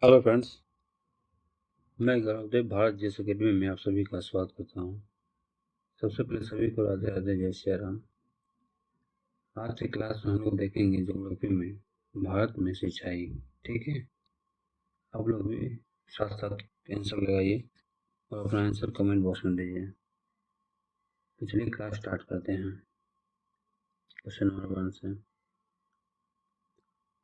Hello friends, मैं गौरवदेव भारत जिस academy में आप सभी का स्वागत करता हूँ। सबसे पहले सभी को राधे राधे, जय श्री राम। आज की क्लास में हम लोग देखेंगे ज्योग्राफी में भारत में सिंचाई। ठीक है, आप लोग भी साथ साथ आंसर लगाइए और अपना आंसर कमेंट बॉक्स में दीजिए। तो चलिए क्लास स्टार्ट करते हैं। क्वेश्चन नंबर 1 से,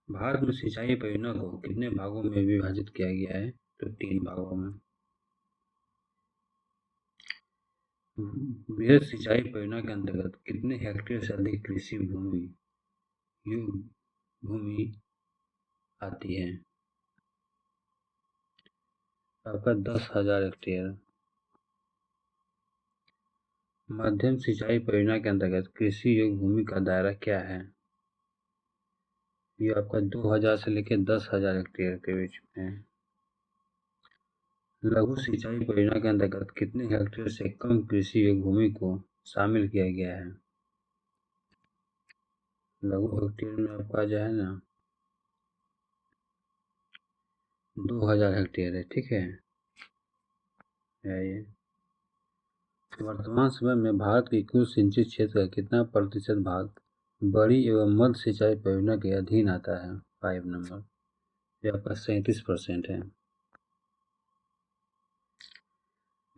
भारत में सिंचाई परियोजना को कितने भागों में विभाजित किया गया है? तो 3 भागों में। वृहद सिंचाई परियोजना के अंतर्गत कितने हेक्टेयर से अधिक कृषि भूमि भूमि आती है? आपका 10,000 हेक्टेयर। मध्यम सिंचाई परियोजना के अंतर्गत कृषि योग्य भूमि का दायरा क्या है? ये आपका 2,000 से लेकर 10,000 हेक्टेयर के बीच में है। लघु सिंचाई परियोजना के अंतर्गत कितने हेक्टेयर से कम कृषि योग्य भूमि को शामिल किया गया है? लघु हेक्टेयर में आपका जो है ना 2,000 हेक्टेयर है। ठीक है, ये वर्तमान समय में भारत की कुल सिंचित क्षेत्र का कितना प्रतिशत भाग बड़ी एवं मध्य सिंचाई परियोजना के अधीन आता है? 5 नंबर, ये आपका 37% है।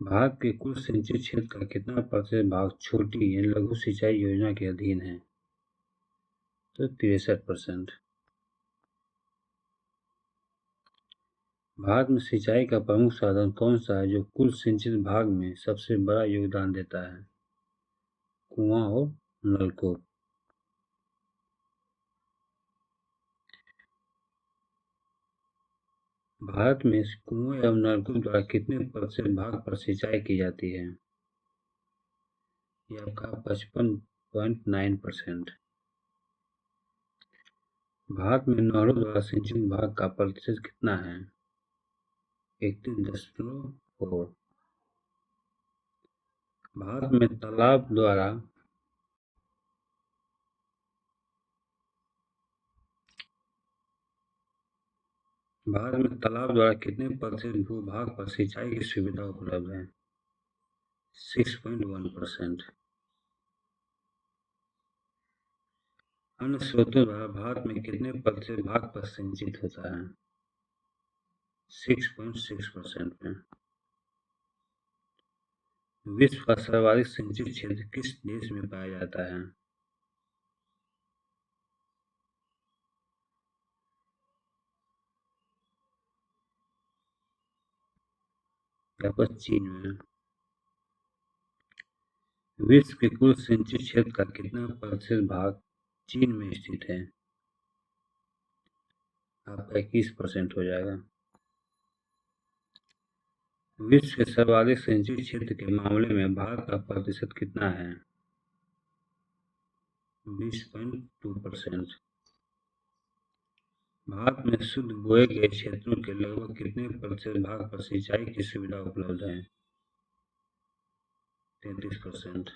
भारत के कुल सिंचित क्षेत्र का कितना प्रतिशत भाग छोटी यानी लघु सिंचाई योजना के अधीन है? तो 63%। भारत में सिंचाई का प्रमुख साधन कौन सा है जो कुल सिंचित भाग में सबसे बड़ा योगदान देता है? कुआं और नलकूप। भारत में कुएं एवं नलकूप द्वारा कितने प्रतिशत भाग पर सिंचाई की जाती है? ये आपका 55.9%। भारत में नहरों द्वारा सिंचित भाग का प्रतिशत कितना है? 31.4। भारत में तालाब द्वारा कितने प्रतिशत भूभाग पर सिंचाई की सुविधा उपलब्ध है? 6.1%। अन्य स्रोतों द्वारा भारत में कितने प्रतिशत भाग पर सिंचित होता है? 6.6% में। विश्व का सर्वाधिक सिंचित क्षेत्र किस देश में पाया जाता है? वापस चीन में। विश्व के कुल सिंचित क्षेत्र का कितना प्रतिशत भाग चीन में स्थित है? आपका 21% हो जाएगा। विश्व के सर्वाधिक सिंचित क्षेत्र के मामले में भारत का प्रतिशत कितना है? 20.2%। भारत में शुद्ध बोए गए क्षेत्रों के लगभग कितने प्रतिशत भाग पर सिंचाई की सुविधा उपलब्ध है? 33%।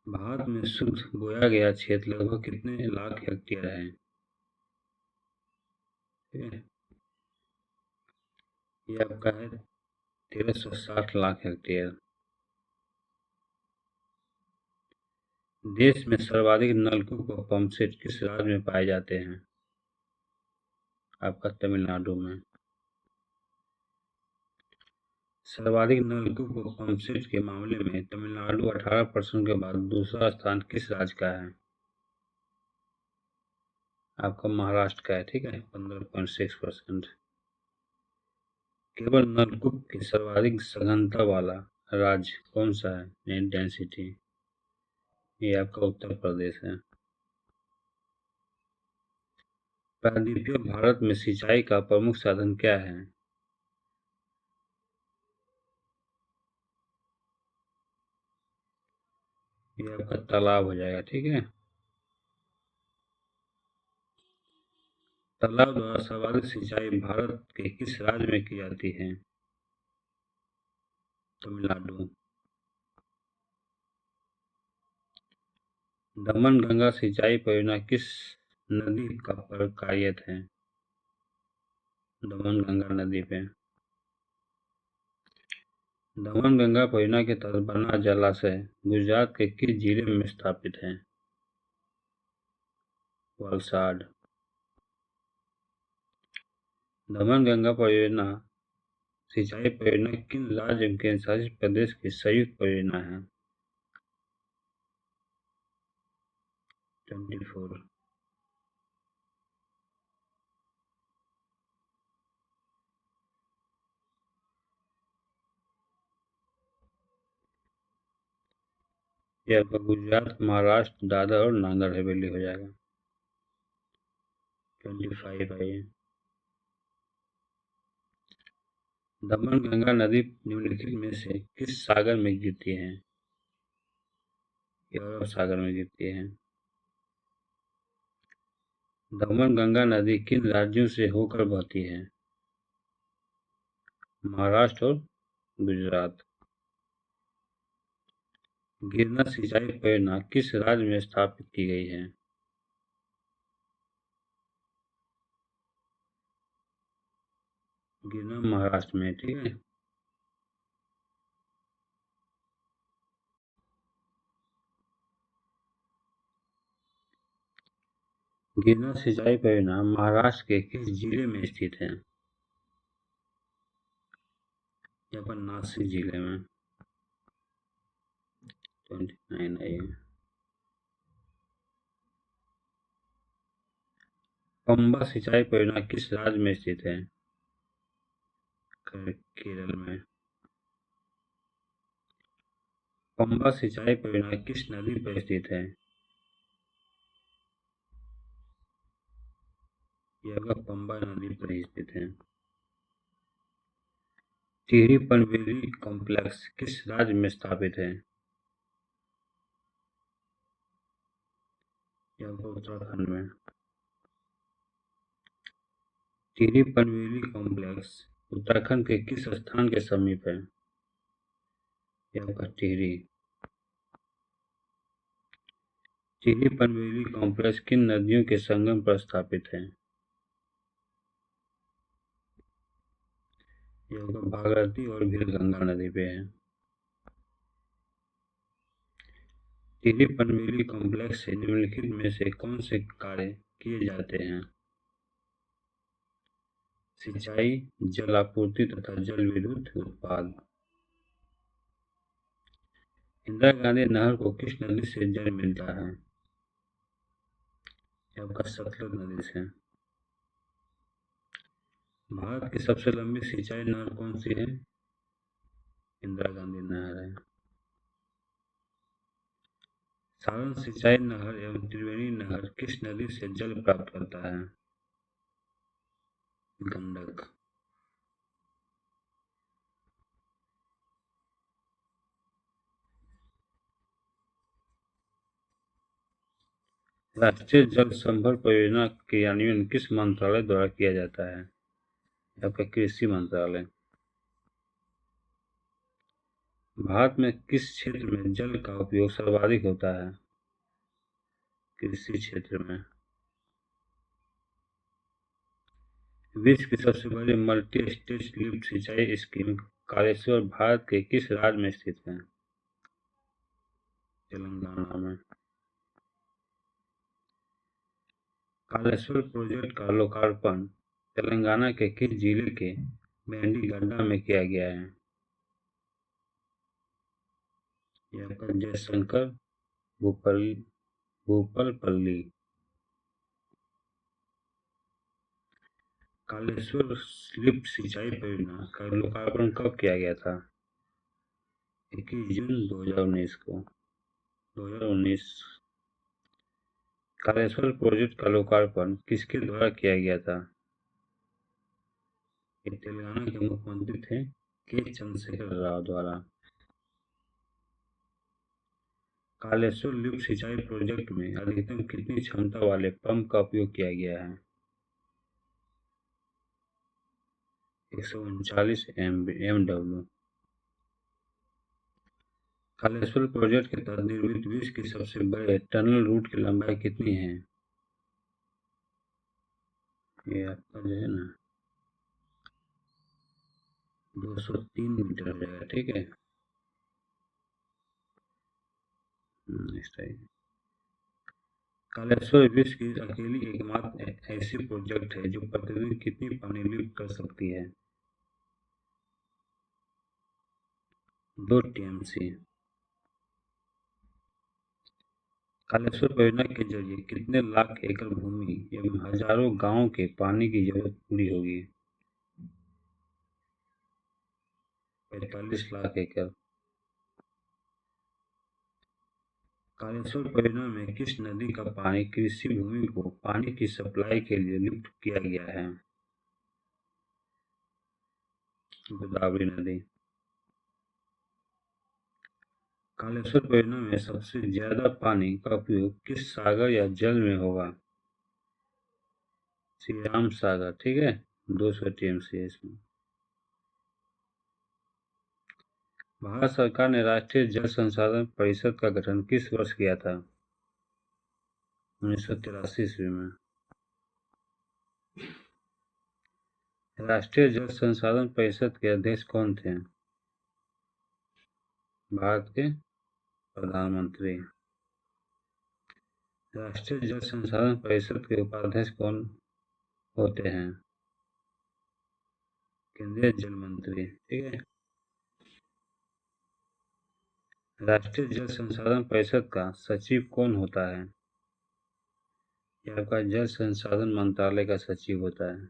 भारत में शुद्ध बोया गया क्षेत्र लगभग कितने लाख हेक्टेयर है? ये आपका है 1360 लाख हेक्टेयर। देश में सर्वाधिक नलकूप व पंपसेट किस राज्य में पाए जाते हैं? आपका तमिलनाडु में। सर्वाधिक नलकूप व पंपसेट के मामले में तमिलनाडु 18% के बाद दूसरा स्थान किस राज्य का है? आपका महाराष्ट्र का है। ठीक है, 15.6%। केवल नलकूप की सर्वाधिक सघनता वाला राज्य कौन सा है? डेंसिटी। ये आपका उत्तर प्रदेश है। प्रायद्वीपीय भारत में सिंचाई का प्रमुख साधन क्या है? ये आपका तालाब हो जाएगा। ठीक है, तालाब द्वारा सर्वाधिक सिंचाई भारत के किस राज्य में की जाती है? तमिलनाडु। दमन गंगा सिंचाई परियोजना किस नदी का पर कार्यरत है? दमन गंगा नदी पे। दमन गंगा परियोजना के तहत बना जलाशय गुजरात के किस जिले में स्थापित है? वलसाड। दमन गंगा परियोजना सिंचाई परियोजना किन राज्य एवं केंद्रशासित प्रदेश की संयुक्त परियोजना है? 24। ये आपका गुजरात, महाराष्ट्र, दादर और नागर हवेली हो जाएगा। 25 है ये। दमन गंगा नदी निम्नलिखित में से किस सागर में गिरती है? ये अरब सागर में गिरती है। दमन गंगा नदी किन राज्यों से होकर बहती है? महाराष्ट्र और गुजरात। गिरना सिंचाई परियोजना किस राज्य में स्थापित की गई है? गिरना महाराष्ट्र में, ठीक है। गिरना सिंचाई परियोजना महाराष्ट्र के किस जिले में स्थित है? यहाँ पर नासिक जिले में। 29 है ये। पंबा सिंचाई परियोजना किस राज्य में स्थित है? केरल में। पंबा सिंचाई परियोजना किस नदी पर स्थित है? यह पंबा नदी पर स्थित है। टिहरी पनवेली कॉम्प्लेक्स किस राज्य में स्थापित है? यह उत्तराखंड में। टिहरी पनवेली कॉम्प्लेक्स उत्तराखंड के किस स्थान के समीप है? यह टिहरी। टिहरी पनवेली कॉम्प्लेक्स किन नदियों के संगम पर स्थापित है? यह भागीरथी और भीलगंगा नदी पे है। टिहरी पनवेली कॉम्प्लेक्स से निम्नलिखित में से कौन से कार्य किए जाते हैं? सिंचाई, जल आपूर्ति तथा जल विद्युत उत्पादन। इंदिरा गांधी नहर को किस नदी से जल मिलता है? आपका सतलुज नदी से। भारत की सबसे लंबी सिंचाई नहर कौन सी है? इंदिरा गांधी नहर है। सारण सिंचाई नहर एवं त्रिवेणी नहर किस नदी से जल प्राप्त करता है? गंडक। राष्ट्रीय जल संभल परियोजना का क्रियान्वयन किस मंत्रालय द्वारा किया जाता है? आपका कृषि मंत्रालय। भारत में किस क्षेत्र में जल का उपयोग सर्वाधिक होता है? कृषि क्षेत्र में। विश्व की सबसे बड़ी मल्टी स्टेट लिफ्ट सिंचाई स्कीम कालेश्वर भारत के किस राज्य में स्थित है? तेलंगाना में। कालेश्वर प्रोजेक्ट का लोकार्पण तेलंगाना के किस जिले के मेंडीगड्डा में किया गया है? यह जयशंकर भूपलपल्ली। कालेश्वर लिफ्ट सिंचाई परियोजना का लोकार्पण कब किया गया था? 21 जून 2019 को। 2019। कालेश्वर प्रोजेक्ट का लोकार्पण किसके द्वारा किया गया था? ये तेलंगाना के मुख्यमंत्री थे के चंद्रशेखर राव द्वारा। कालेश्वर लिफ्ट सिंचाई प्रोजेक्ट में अधिकतम कितनी क्षमता वाले पंप का उपयोग किया गया है? 139 MW। कालेश्वर प्रोजेक्ट के तहत निर्मित विश्व की सबसे बड़े टनल रूट की लंबाई कितनी है? ये आपका जो है ना 203 मीटर हो जाएगा। ठीक है, नेक्स्ट है, कालेश्वर विश्व की अकेली एकमात्र ऐसी प्रोजेक्ट है जो प्रतिदिन कितनी पानी लिफ्ट कर सकती है? 2 टीएमसी। कालेश्वर परियोजना के जरिए कितने लाख एकड़ भूमि एवं हजारों गांवों के पानी की जरूरत पूरी होगी? 45 लाख एकड़। कालेश्वर परियोजना में किस नदी का पानी कृषि भूमि को पानी की सप्लाई के लिए लिफ्ट किया गया है? गोदावरी नदी। कालेश्वर परियोजना में सबसे ज्यादा पानी का उपयोग किस सागर या जल में होगा? श्री राम सागर। ठीक है, 200 टीएमसी है इसमें। भारत सरकार ने राष्ट्रीय जल संसाधन परिषद का गठन किस वर्ष किया था? 1983 ईस्वी में। राष्ट्रीय जल संसाधन परिषद के अध्यक्ष कौन थे? भारत के प्रधानमंत्री। राष्ट्रीय जल संसाधन परिषद के उपाध्यक्ष कौन होते हैं? केंद्रीय जल मंत्री। ठीक है, राष्ट्रीय जल संसाधन परिषद का सचिव कौन होता है? यह आपका जल संसाधन मंत्रालय का सचिव होता है।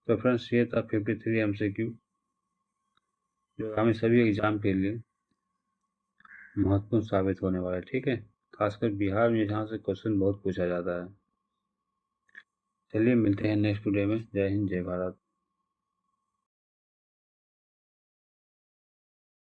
तो फ्रेंड्स, ये था 53 एमसीक्यू जो हमें सभी एग्जाम के लिए महत्वपूर्ण साबित होने वाला है। ठीक है, खासकर बिहार में जहाँ से क्वेश्चन बहुत पूछा जाता है। चलिए मिलते हैं नेक्स्ट वीडियो में। जय हिंद, जय भारत।